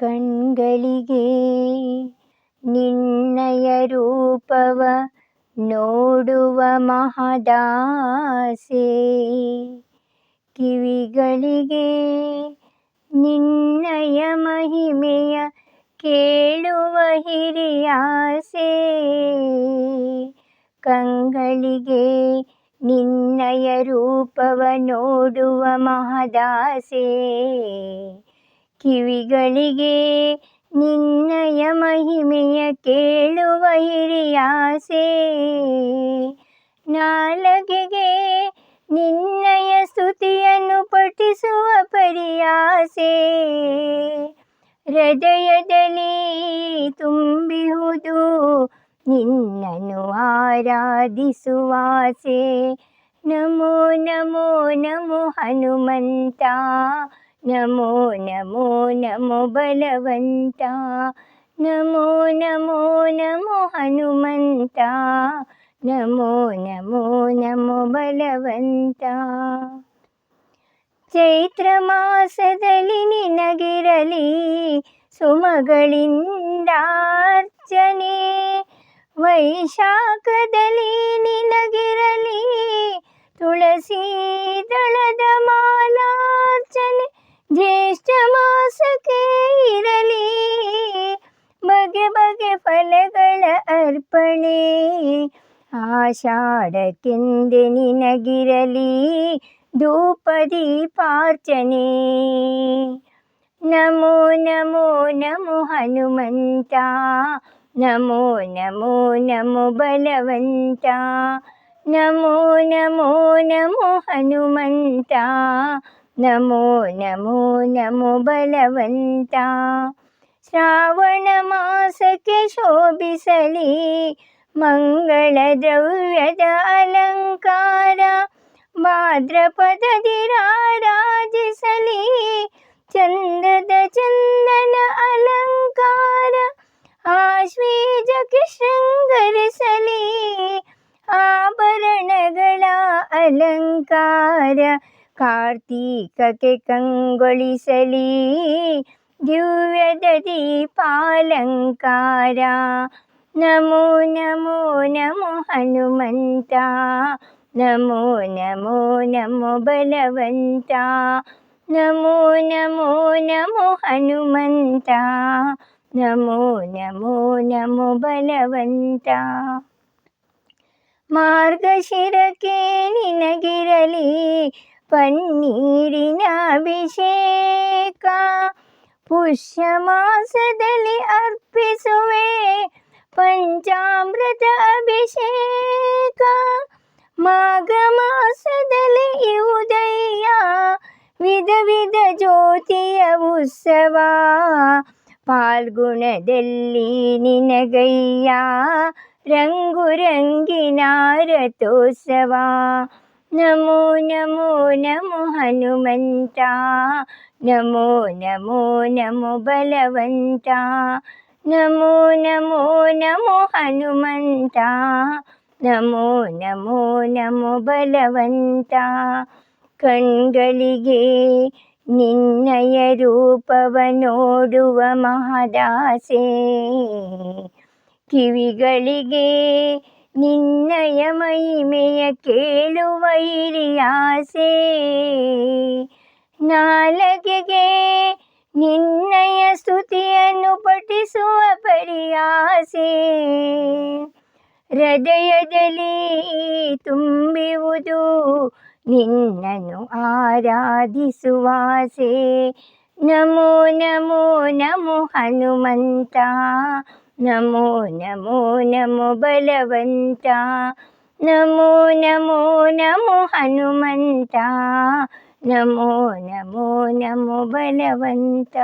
ಕಣ್ಗಳಿಗೆ ನಿನ್ನಯ ರೂಪವ ನೋಡುವ ಮಹದಾಸೆ, ಕಿವಿಗಳಿಗೆ ನಿನ್ನಯ ಮಹಿಮೆಯ ಕೇಳುವ ಹಿರಿಯಾಸೆ, ಕಂಗಳಿಗೆ ನಿನ್ನಯ ರೂಪವ ನೋಡುವ ಮಹದಾಸೆ, ಕಿವಿಗಳಿಗೆ ನಿನ್ನಯ ಮಹಿಮೆಯ ಕೇಳುವ ಹಿರಿಯಾಸೆ, ನಾಲಗೆಗೆ ನಿನ್ನಯ ಸ್ತುತಿಯನ್ನು ಪಠಿಸುವ ಪರಿಯಾಸೆ, ಹೃದಯದಲ್ಲಿ ತುಂಬಿಹುದು ನಿನ್ನನ್ನು ಆರಾಧಿಸುವಾಸೆ. ನಮೋ ನಮೋ ನಮೋ ಹನುಮಂತ, ನಮೋ ನಮೋ ನಮೋ ಬಲವಂತ, ನಮೋ ನಮೋ ನಮೋ ಹನುಮಂತ, ನಮೋ ನಮೋ ನಮೋ ಬಲವಂತ. ಚೈತ್ರ ಮಾಸದಲ್ಲಿ ನಿನಗಿರಲಿ ಸುಮಗಳಿಂದಾರ್ಚನೆ, ವೈಶಾಖದಲ್ಲಿ ನಿನಗಿರಲಿ ತುಳಸಿ ದಳದ ಮಾಲಾರ್ಚನೆ, ಜ್ಯೇಷ್ಠ ಮಾಸಕ್ಕೆ ಇರಲಿ ಬಗೆ ಬಗೆ ಫಲಗಳ ಅರ್ಪಣೆ, ಆಷಾಢಕ್ಕೆಂದೆ ನಿನಗಿರಲಿ ಧೂಪ ದೀಪಾರ್ಚನೆ. ನಮೋ ನಮೋ ನಮೋ ಹನುಮಂತ, ನಮೋ ನಮೋ ನಮೋ ಬಲವಂತ, ನಮೋ ನಮೋ ನಮೋ ಹನುಮಂತ, ನಮೋ ನಮೋ ನಮೋ ಬಲವಂತ. ಶ್ರಾವಣ ಮಾಸಕ್ಕೆ ಶೋಭಿಸಲಿ ಮಂಗಳ ದ್ರವ್ಯದ ಅಲಂಕಾರ, ಭಾದ್ರಪದದಿ ರಾರಾಜಿಸಲಿ ಚಂದದ ಚಂದನ ಅಲಂಕಾರ, ಆಶ್ವೀಜಕ್ಕೆ ಶೃಂಗರಿಸಲಿ ಆಭರಣಗಳ ಅಲಂಕಾರ, ಕಾರ್ತೀಕಕ್ಕೆ ಕಂಗೊಳಿಸಲಿ ದಿವ್ಯದ ದೀಪಾಲಂಕಾರ. ನಮೋ ನಮೋ ನಮೋ ಹನುಮಂತ, ನಮೋ ನಮೋ ನಮೋ ಬಲವಂತ, ನಮೋ ನಮೋ ನಮೋ ಹನುಮಂತ, ನಮೋ ನಮೋ ನಮೋ ಬಲವಂತ. ಮಾರ್ಗಶಿರಕ್ಕೆ ನಿನಗಿರಲಿ ಪನ್ನೀರಿನ ಅಭಿಷೇಕ, ಪುಷ್ಯ ಮಾಸದಲ್ಲಿ ಅರ್ಪಿಸುವೆ ಪಂಚಾಮೃತ ಅಭಿಷೇಕ, ಮಾಘ ಮಾಸದಲ್ಲಿ ಉದಯ ವಿಧ ವಿಧ ಜ್ಯೋತಿಯ ಉತ್ಸವ, ಫಾಲ್ಗುಣದಲ್ಲಿ ನಿನಗಯ್ಯ ರಂಗು ರಂಗಿನ ರಥೋತ್ಸವ. ನಮೋ ನಮೋ ನಮೋ ಹನುಮಂತ, ನಮೋ ನಮೋ ನಮೋ ಬಲವಂತ, ನಮೋ ನಮೋ ನಮೋ ಹನುಮಂತ, ನಮೋ ನಮೋ ನಮೋ ಬಲವಂತ. ಕಣ್ಗಳಿಗೆ ನಿನ್ನಯ ರೂಪವ ನೋಡುವ ಮಹದಾಸೆ, ಕಿವಿಗಳಿಗೆ ನಿನ್ನಯ ಮಹಿಮೆಯ ಕೇಳುವ ಹಿರಿಯಾಸೆ, ನಾಲಗೆಗೆ ನಿನ್ನಯ ಸ್ತುತಿಯನ್ನು ಪಠಿಸುವ ಪರಿಯಾಸೆ, ಹೃದಯದಲ್ಲಿ ತುಂಬಿವುದು ನಿನ್ನನ್ನು ಆರಾಧಿಸುವಾಸೆ. ನಮೋ ನಮೋ ನಮೋ ಹನುಮಂತ, ನಮೋ ನಮೋ ನಮೋ ಬಲವಂತ, ನಮೋ ನಮೋ ನಮೋ ಹನುಮಂತ, ನಮೋ ನಮೋ ನಮೋ ಬಲವಂತ.